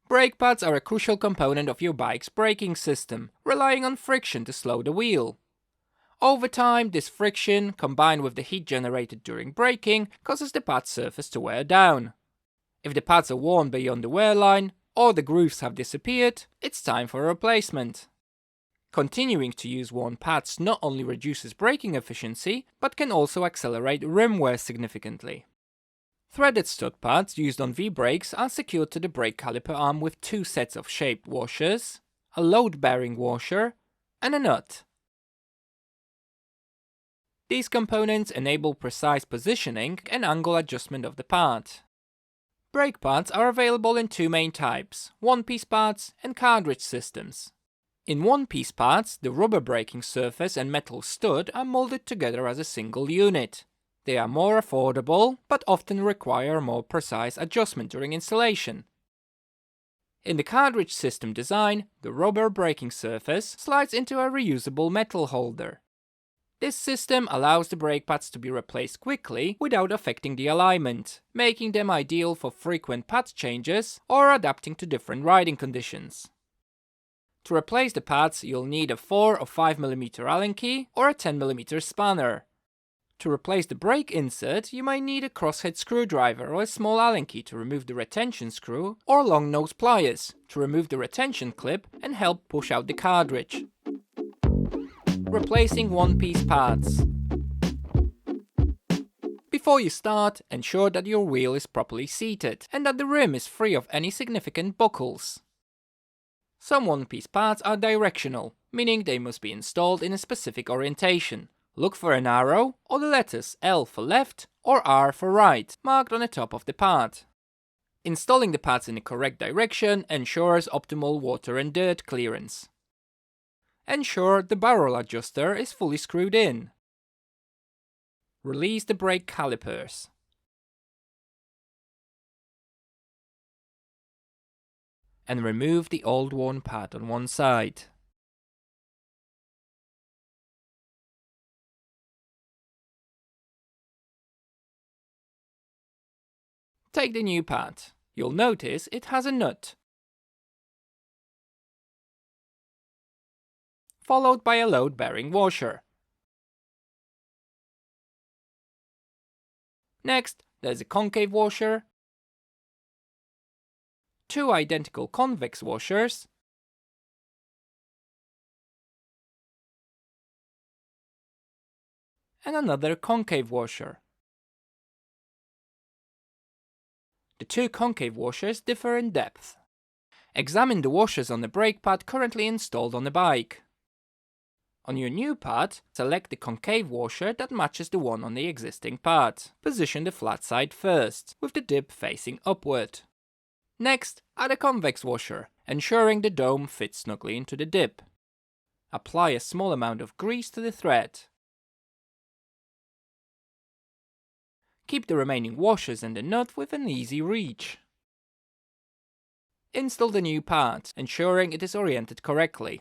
Brake pads are a crucial component of your bike's braking system, relying on friction to slow the wheel. Over time, this friction, combined with the heat generated during braking, causes the pad surface to wear down. If the pads are worn beyond the wear line, or the grooves have disappeared, it's time for a replacement. Continuing to use worn pads not only reduces braking efficiency, but can also accelerate rim wear significantly. Threaded stud pads used on V-brakes are secured to the brake caliper arm with 2 sets of shaped washers, a load-bearing washer, and a nut. These components enable precise positioning and angle adjustment of the pad. Brake pads are available in 2 main types, one-piece pads and cartridge systems. In one-piece pads, the rubber braking surface and metal stud are molded together as a single unit. They are more affordable, but often require more precise adjustment during installation. In the cartridge system design, the rubber braking surface slides into a reusable metal holder. This system allows the brake pads to be replaced quickly without affecting the alignment, making them ideal for frequent pad changes or adapting to different riding conditions. To replace the pads, you'll need a 4 or 5mm Allen key or a 10mm spanner. To replace the brake insert, you might need a crosshead screwdriver or a small Allen key to remove the retention screw, or long nose pliers to remove the retention clip and help push out the cartridge. Replacing one-piece pads. Before you start, ensure that your wheel is properly seated and that the rim is free of any significant buckles. Some one-piece pads are directional, meaning they must be installed in a specific orientation. Look for an arrow or the letters L for left or R for right marked on the top of the pad. Installing the pads in the correct direction ensures optimal water and dirt clearance. Ensure the barrel adjuster is fully screwed in. Release the brake calipers. And remove the old worn pad on one side. Take the new pad. You'll notice it has a nut, followed by a load-bearing washer. Next, there's a concave washer, 2 identical convex washers, and another concave washer. The 2 concave washers differ in depth. Examine the washers on the brake pad currently installed on the bike. On your new pad, select the concave washer that matches the one on the existing pad. Position the flat side first, with the dip facing upward. Next, add a convex washer, ensuring the dome fits snugly into the dip. Apply a small amount of grease to the thread. Keep the remaining washers and the nut within easy reach. Install the new pad, ensuring it is oriented correctly.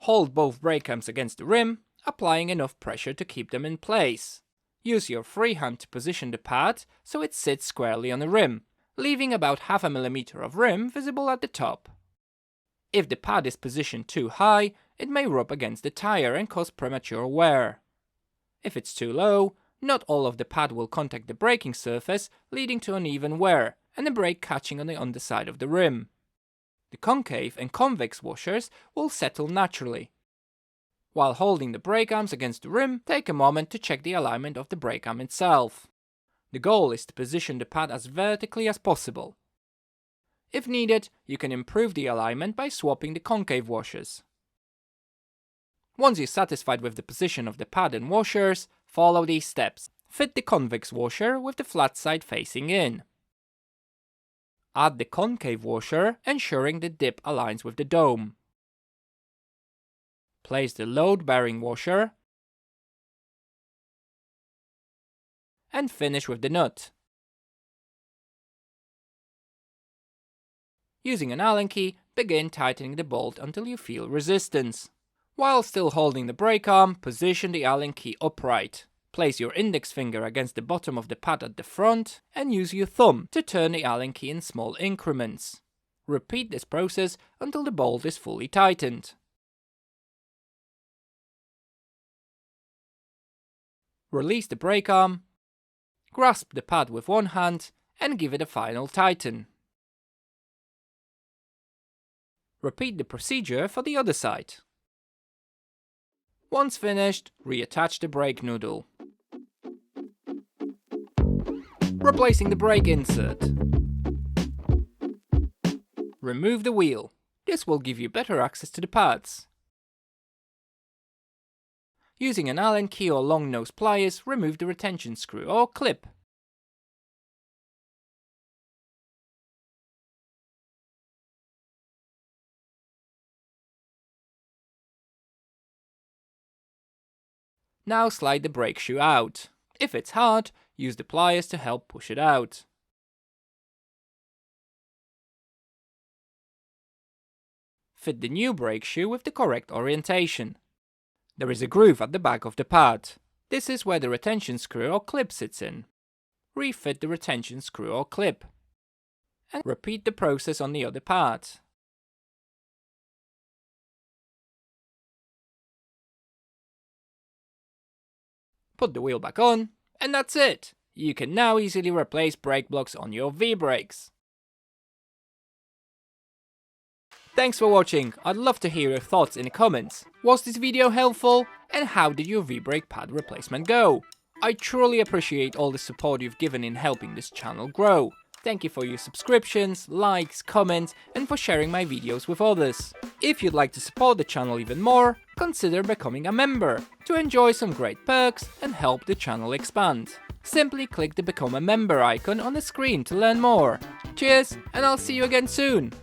Hold both brake cams against the rim, applying enough pressure to keep them in place. Use your free hand to position the pad so it sits squarely on the rim, leaving about half a millimeter of rim visible at the top. If the pad is positioned too high, it may rub against the tire and cause premature wear. If it's too low, not all of the pad will contact the braking surface, leading to uneven wear and the brake catching on the underside of the rim. The concave and convex washers will settle naturally. While holding the brake arms against the rim, take a moment to check the alignment of the brake arm itself. The goal is to position the pad as vertically as possible. If needed, you can improve the alignment by swapping the concave washers. Once you're satisfied with the position of the pad and washers, follow these steps. Fit the convex washer with the flat side facing in. Add the concave washer, ensuring the dip aligns with the dome. Place the load-bearing washer and finish with the nut. Using an Allen key, begin tightening the bolt until you feel resistance. While still holding the brake arm, position the Allen key upright. Place your index finger against the bottom of the pad at the front and use your thumb to turn the Allen key in small increments. Repeat this process until the bolt is fully tightened. Release the brake arm, grasp the pad with one hand and give it a final tighten. Repeat the procedure for the other side. Once finished, reattach the brake noodle. Replacing the brake insert. Remove the wheel. This will give you better access to the pads. Using an Allen key or long nose pliers, remove the retention screw or clip. Now slide the brake shoe out. If it's hard, use the pliers to help push it out. Fit the new brake shoe with the correct orientation. There is a groove at the back of the pad. This is where the retention screw or clip sits in. Refit the retention screw or clip. And repeat the process on the other pad. Put the wheel back on, and that's it! You can now easily replace brake blocks on your V-brakes. Thanks for watching. I'd love to hear your thoughts in the comments. Was this video helpful? And how did your V-brake pad replacement go? I truly appreciate all the support you've given in helping this channel grow. Thank you for your subscriptions, likes, comments, and for sharing my videos with others. If you'd like to support the channel even more, consider becoming a member to enjoy some great perks and help the channel expand. Simply click the Become a Member icon on the screen to learn more. Cheers, and I'll see you again soon!